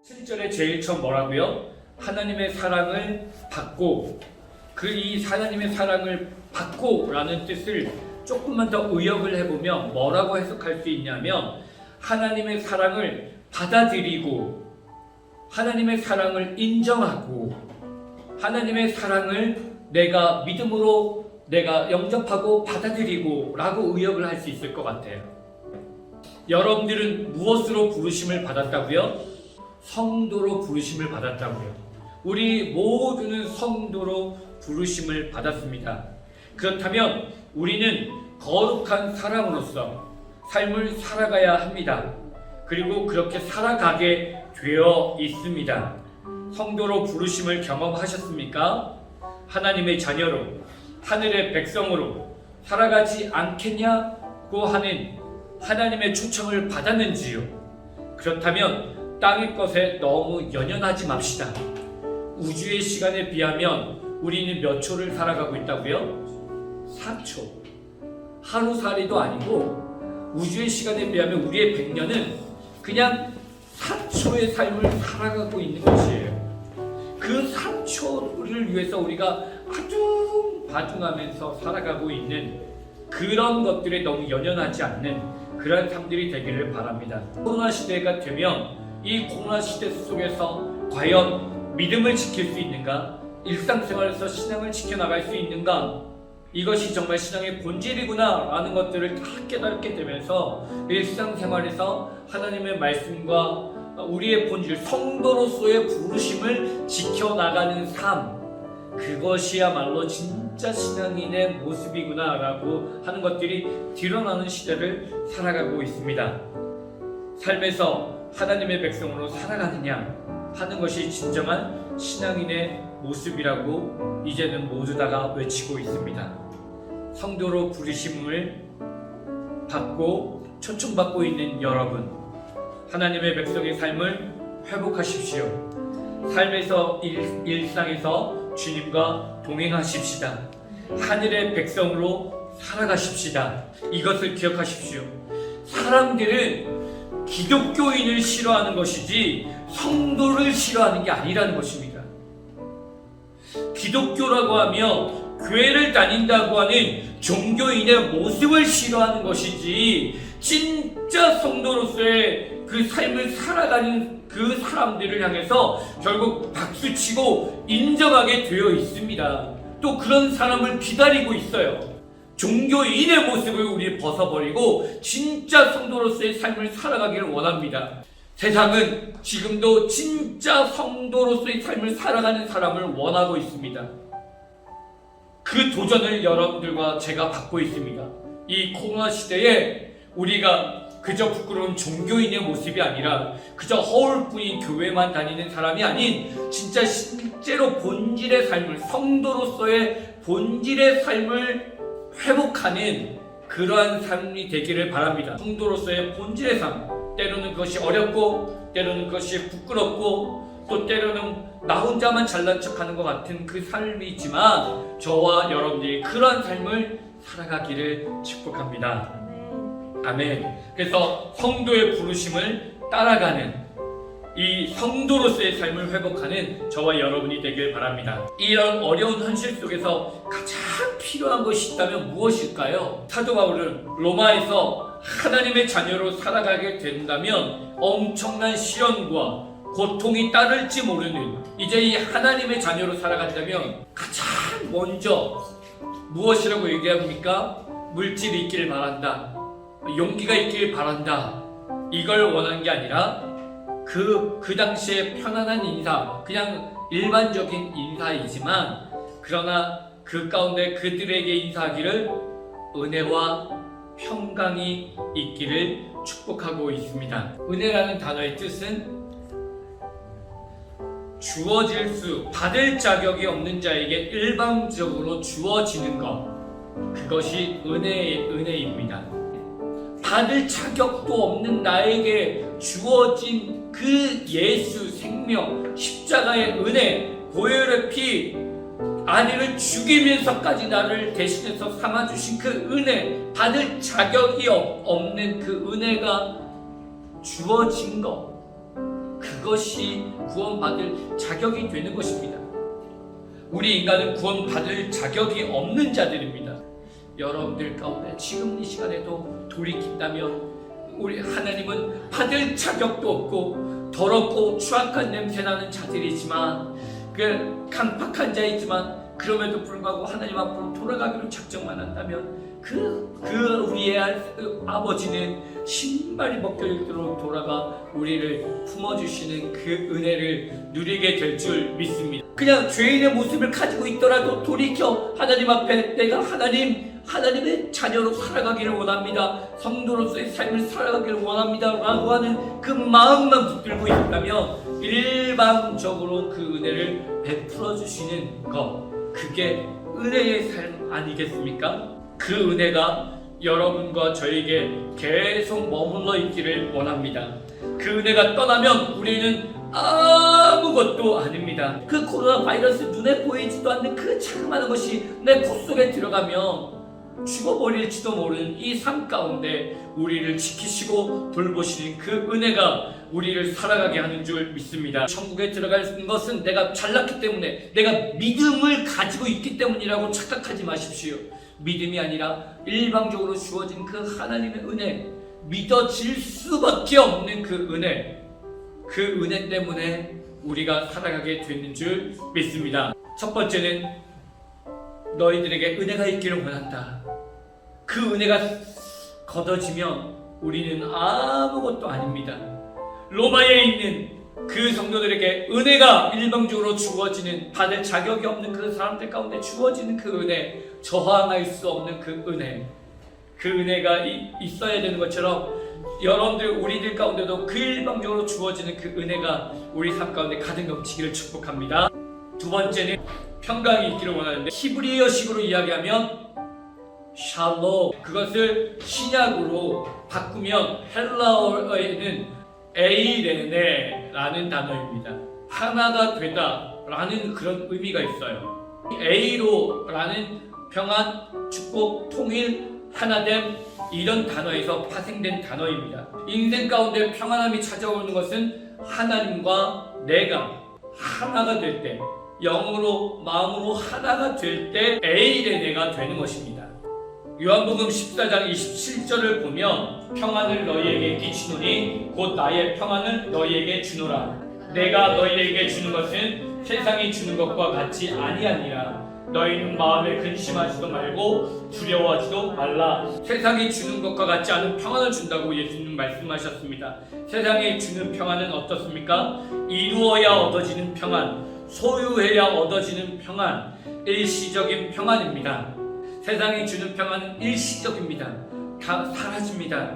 7절에 제일 처음 뭐라고요? 하나님의 사랑을 받고, 이 하나님의 사랑을 받고 라는 뜻을 조금만 더 의역을 해보면 뭐라고 해석할 수 있냐면, 하나님의 사랑을 받아들이고, 하나님의 사랑을 인정하고, 하나님의 사랑을 내가 믿음으로 내가 영접하고 받아들이고 라고 의역을 할 수 있을 것 같아요. 여러분들은 무엇으로 부르심을 받았다고요? 성도로 부르심을 받았다고요. 우리 모두는 성도로 부르심을 받았습니다. 그렇다면 우리는 거룩한 사람으로서 삶을 살아가야 합니다. 그리고 그렇게 살아가게 되어 있습니다. 성도로 부르심을 경험하셨습니까? 하나님의 자녀로, 하늘의 백성으로 살아가지 않겠냐고 하는 하나님의 초청을 받았는지요? 그렇다면 땅의 것에 너무 연연하지 맙시다. 우주의 시간에 비하면 우리는 몇 초를 살아가고 있다고요? 4초. 하루살이도 아니고 우주의 시간에 비하면 우리의 100년은 그냥 4초의 삶을 살아가고 있는 것이에요. 그 3초를 위해서 우리가 바둥바둥하면서 살아가고 있는 그런 것들에 너무 연연하지 않는 그런 삶들이 되기를 바랍니다. 코로나 시대가 되면 이 코로나 시대 속에서 과연 믿음을 지킬 수 있는가? 일상생활에서 신앙을 지켜나갈 수 있는가? 이것이 정말 신앙의 본질이구나 라는 것들을 다 깨닫게 되면서 일상생활에서 하나님의 말씀과 우리의 본질, 성도로서의 부르심을 지켜나가는 삶, 그것이야말로 진짜 신앙인의 모습이구나 라고 하는 것들이 드러나는 시대를 살아가고 있습니다. 삶에서 하나님의 백성으로 살아가느냐 하는 것이 진정한 신앙인의 모습이라고 이제는 모두 다가 외치고 있습니다. 성도로 부르심을 받고 초청받고 있는 여러분, 하나님의 백성의 삶을 회복하십시오. 삶에서 일상에서 주님과 동행하십시다. 하늘의 백성으로 살아가십시다. 이것을 기억하십시오. 사람들은 기독교인을 싫어하는 것이지 성도를 싫어하는 게 아니라는 것입니다. 기독교라고 하며 교회를 다닌다고 하는 종교인의 모습을 싫어하는 것이지 진짜 성도로서의 그 삶을 살아가는 그 사람들을 향해서 결국 박수치고 인정하게 되어 있습니다. 또 그런 사람을 기다리고 있어요. 종교인의 모습을 우리 벗어버리고 진짜 성도로서의 삶을 살아가기를 원합니다. 세상은 지금도 진짜 성도로서의 삶을 살아가는 사람을 원하고 있습니다. 그 도전을 여러분들과 제가 받고 있습니다. 이 코로나 시대에 우리가 그저 부끄러운 종교인의 모습이 아니라 그저 허울뿐인 교회만 다니는 사람이 아닌 진짜 실제로 본질의 삶을, 성도로서의 본질의 삶을 회복하는 그러한 삶이 되기를 바랍니다. 성도로서의 본질의 삶, 때로는 그것이 어렵고 때로는 그것이 부끄럽고 또 때로는 나 혼자만 잘난 척하는 것 같은 그 삶이지만 저와 여러분들이 그러한 삶을 살아가기를 축복합니다. 아멘. 그래서 성도의 부르심을 따라가는 이 성도로서의 삶을 회복하는 저와 여러분이 되길 바랍니다. 이런 어려운 현실 속에서 가장 필요한 것이 있다면 무엇일까요? 사도 바울은 로마에서 하나님의 자녀로 살아가게 된다면 엄청난 시련과 고통이 따를지 모르는 이제 이 하나님의 자녀로 살아간다면 가장 먼저 무엇이라고 얘기합니까? 물질이 있길 바란다. 용기가 있길 바란다. 이걸 원한 게 아니라 그 당시에 편안한 인사, 그냥 일반적인 인사이지만 그러나 그 가운데 그들에게 인사하기를 은혜와 평강이 있기를 축복하고 있습니다. 은혜라는 단어의 뜻은 주어질 수, 받을 자격이 없는 자에게 일방적으로 주어지는 것, 그것이 은혜입니다. 받을 자격도 없는 나에게 주어진 그 예수 생명, 십자가의 은혜, 보혈의 피, 아내를 죽이면서까지 나를 대신해서 삼아주신 그 은혜, 받을 자격이 없는 그 은혜가 주어진 것, 그것이 구원받을 자격이 되는 것입니다. 우리 인간은 구원받을 자격이 없는 자들입니다. 여러분들 가운데 지금 이 시간에도 돌이킨다면 우리 하나님은 받을 자격도 없고 더럽고 추악한 냄새나는 자들이지만 그 강팍한 자이지만 그럼에도 불구하고 하나님 앞으로 돌아가기로 작정만 한다면 우리의 아버지는 신발이 벗겨지도록 돌아가 우리를 품어주시는 그 은혜를 누리게 될 줄 믿습니다. 그냥 죄인의 모습을 가지고 있더라도 돌이켜 하나님 앞에 내가 하나님의 자녀로 살아가기를 원합니다. 성도로서의 삶을 살아가기를 원합니다 라고 하는 그 마음만 붙들고 있다면 일방적으로 그 은혜를 베풀어 주시는 것, 그게 은혜의 삶 아니겠습니까? 그 은혜가 여러분과 저에게 계속 머물러 있기를 원합니다. 그 은혜가 떠나면 우리는 아무것도 아닙니다. 그 코로나 바이러스 눈에 보이지도 않는 그 자그마한 것이 내 코 속에 들어가면 죽어버릴지도 모르는 이 삶 가운데 우리를 지키시고 돌보시는 그 은혜가 우리를 살아가게 하는 줄 믿습니다. 천국에 들어갈 것은 내가 잘났기 때문에, 내가 믿음을 가지고 있기 때문이라고 착각하지 마십시오. 믿음이 아니라 일방적으로 주어진 그 하나님의 은혜, 믿어질 수밖에 없는 그 은혜 때문에 우리가 살아가게 되는 줄 믿습니다. 첫 번째는 너희들에게 은혜가 있기를 원한다. 그 은혜가 걷어지면 우리는 아무것도 아닙니다. 로마에 있는 그 성도들에게 은혜가 일방적으로 주어지는, 받을 자격이 없는 그 사람들 가운데 주어지는 그 은혜, 저항할 수 없는 그 은혜, 그 은혜가 있어야 되는 것처럼 여러분들, 우리들 가운데도 그 일방적으로 주어지는 그 은혜가 우리 삶 가운데 가득 넘치기를 축복합니다. 두 번째는 평강이 있기를 원하는데, 히브리어식으로 이야기하면 샬롬, 그것을 신약으로 바꾸면 헬라어에는 에이레네라는 단어입니다. 하나가 되다 라는 그런 의미가 있어요. 에이로라는 평안, 축복, 통일, 하나됨, 이런 단어에서 파생된 단어입니다. 인생 가운데 평안함이 찾아오는 것은 하나님과 내가 하나가 될 때, 영으로 마음으로 하나가 될 때 에이레네가 되는 것입니다. 요한복음 14장 27절을 보면 평안을 너희에게 끼치노니 곧 나의 평안을 너희에게 주노라. 내가 너희에게 주는 것은 세상이 주는 것과 같이 아니하니라. 너희는 마음에 근심하지도 말고 두려워하지도 말라. 세상이 주는 것과 같지 않은 평안을 준다고 예수님 말씀하셨습니다. 세상이 주는 평안은 어떻습니까? 이루어야 얻어지는 평안, 소유해야 얻어지는 평안, 일시적인 평안입니다. 세상이 주는 평안은 일시적입니다. 다 사라집니다.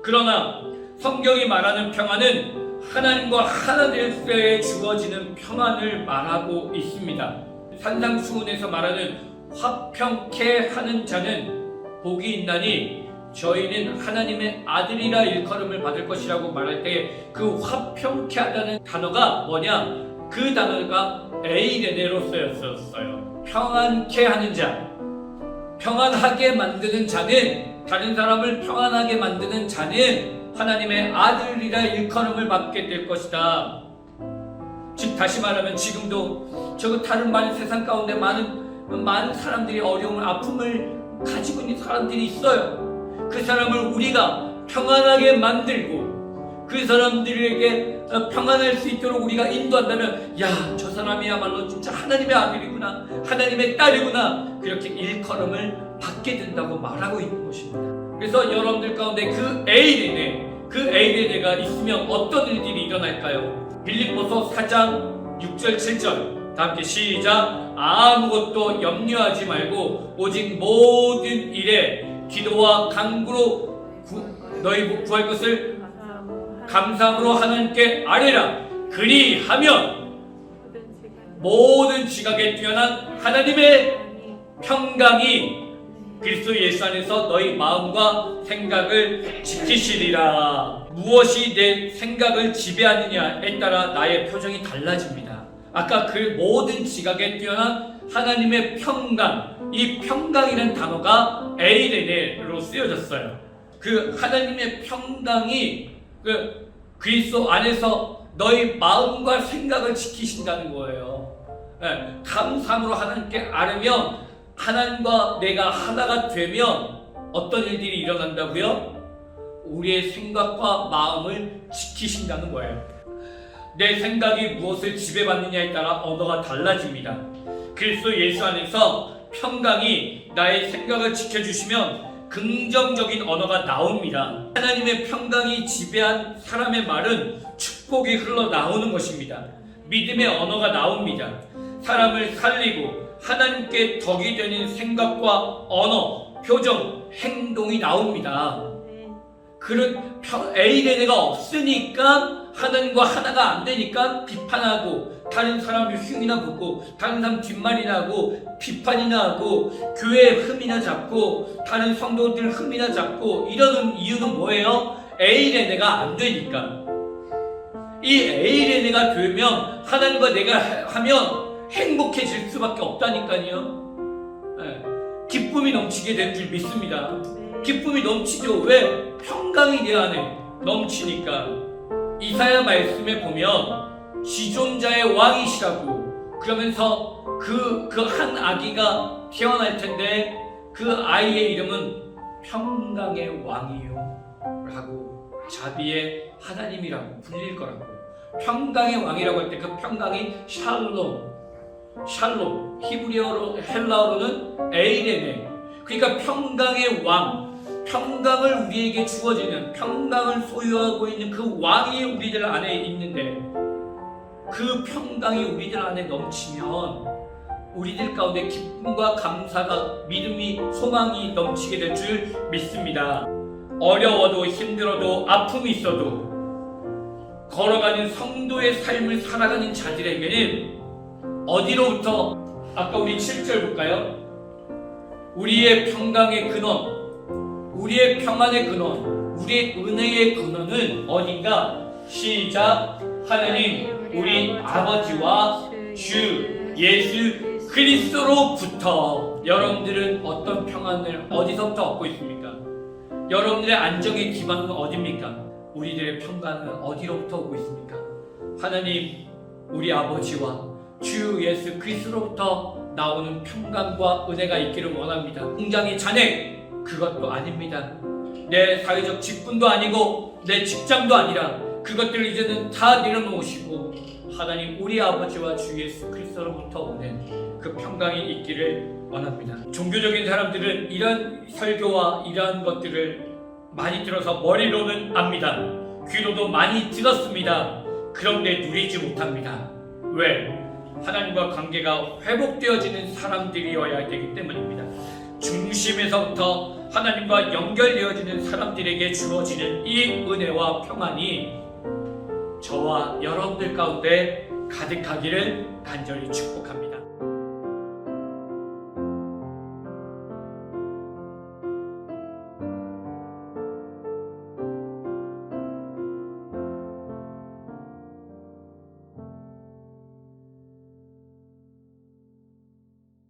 그러나 성경이 말하는 평안은 하나님과 하나 될 때에 주어지는 평안을 말하고 있습니다. 산상수훈에서 말하는 화평케 하는 자는 복이 있나니 저희는 하나님의 아들이라 일컬음을 받을 것이라고 말할 때 그 화평케 하다는 단어가 뭐냐? 그 단어가 에이레네로 쓰였어요. 평안케 하는 자, 평안하게 만드는 자는, 다른 사람을 평안하게 만드는 자는 하나님의 아들이라 일컬음을 받게 될 것이다. 즉 다시 말하면 지금도 다른 많은 세상 가운데 많은 사람들이 어려움을, 아픔을 가지고 있는 사람들이 있어요. 그 사람을 우리가 평안하게 만들고 그 사람들에게 평안할 수 있도록 우리가 인도한다면, 야, 저 사람이야말로 진짜 하나님의 아들이구나, 하나님의 딸이구나, 그렇게 일컬음을 받게 된다고 말하고 있는 것입니다. 그래서 여러분들 가운데 그 에이레네가 있으면 어떤 일들이 일어날까요? 빌립보서 4장 6절 7절 다 함께 시작. 아무것도 염려하지 말고 오직 모든 일에 기도와 간구로 너희 구할 것을 감사함으로 하나님께 아뢰라. 그리하면 모든 지각에 뛰어난 하나님의 평강이 그리스도 예수 안에서 너희 마음과 생각을 지키시리라. 무엇이 내 생각을 지배하느냐에 따라 나의 표정이 달라집니다. 아까 그 모든 지각에 뛰어난 하나님의 평강, 이 평강이라는 단어가 에이레네로 쓰여졌어요. 그 하나님의 평강이 그리스도 안에서 너희 마음과 생각을 지키신다는 거예요. 감사함으로 하나님께 아뢰면 하나님과 내가 하나가 되면 어떤 일들이 일어난다고요? 우리의 생각과 마음을 지키신다는 거예요. 내 생각이 무엇을 지배받느냐에 따라 언어가 달라집니다. 그리스도 예수 안에서 평강이 나의 생각을 지켜주시면 긍정적인 언어가 나옵니다. 하나님의 평강이 지배한 사람의 말은 축복이 흘러나오는 것입니다. 믿음의 언어가 나옵니다. 사람을 살리고 하나님께 덕이 되는 생각과 언어, 표정, 행동이 나옵니다. 그런 에이레네가 없으니까 하나님과 하나가 안 되니까 비판하고 다른 사람을 흉이나 보고 다른 사람 뒷말이나 하고 비판이나 하고 교회에 흠이나 잡고 다른 성도들 흠이나 잡고 이러는 이유는 뭐예요? 에이레네가 안 되니까. 이 에이레네가 되면 하나님과 내가 하면 행복해질 수밖에 없다니까요. 기쁨이 넘치게 될 줄 믿습니다. 기쁨이 넘치죠. 왜? 평강이 내 안에 넘치니까. 이사야 말씀에 보면 지존자의 왕이시라고 그러면서 그 한 아기가 태어날 텐데 그 아이의 이름은 평강의 왕이요 라고 자비의 하나님이라고 불릴 거라고. 평강의 왕이라고 할 때 그 평강이 샬롬, 히브리어로 헬라어로는 에이레네. 그러니까 평강의 왕, 평강을 우리에게 주어지는, 평강을 소유하고 있는 그 왕이 우리들 안에 있는데 그 평강이 우리들 안에 넘치면 우리들 가운데 기쁨과 감사가, 믿음이, 소망이 넘치게 될 줄 믿습니다. 어려워도 힘들어도 아픔이 있어도 걸어가는 성도의 삶을 살아가는 자들에게는 어디로부터, 아까 우리 7절 볼까요? 우리의 평강의 근원, 우리의 평안의 근원, 우리의 은혜의 근원은 어딘가? 시작! 하나님 우리 아버지와 주 예수 그리스도로부터. 여러분들은 어떤 평안을 어디서부터 얻고 있습니까? 여러분들의 안정의 기반은 어디입니까? 우리들의 평강은 어디로부터 오고 있습니까? 하나님 우리 아버지와 주 예수 그리스도로부터 나오는 평강과 은혜가 있기를 원합니다. 통장의 잔액 그것도 아닙니다. 내 사회적 직분도 아니고 내 직장도 아니라 그것들을 이제는 다 내려놓으시고 하나님 우리 아버지와 주 예수 그리스도로부터 오는 그 평강이 있기를 원합니다. 종교적인 사람들은 이런 설교와 이러한 것들을 많이 들어서 머리로는 압니다. 귀로도 많이 들었습니다. 그런데 누리지 못합니다. 왜? 하나님과 관계가 회복되어지는 사람들이어야 되기 때문입니다. 중심에서부터 하나님과 연결되어지는 사람들에게 주어지는 이 은혜와 평안이 저와 여러분들 가운데 가득하기를 간절히 축복합니다.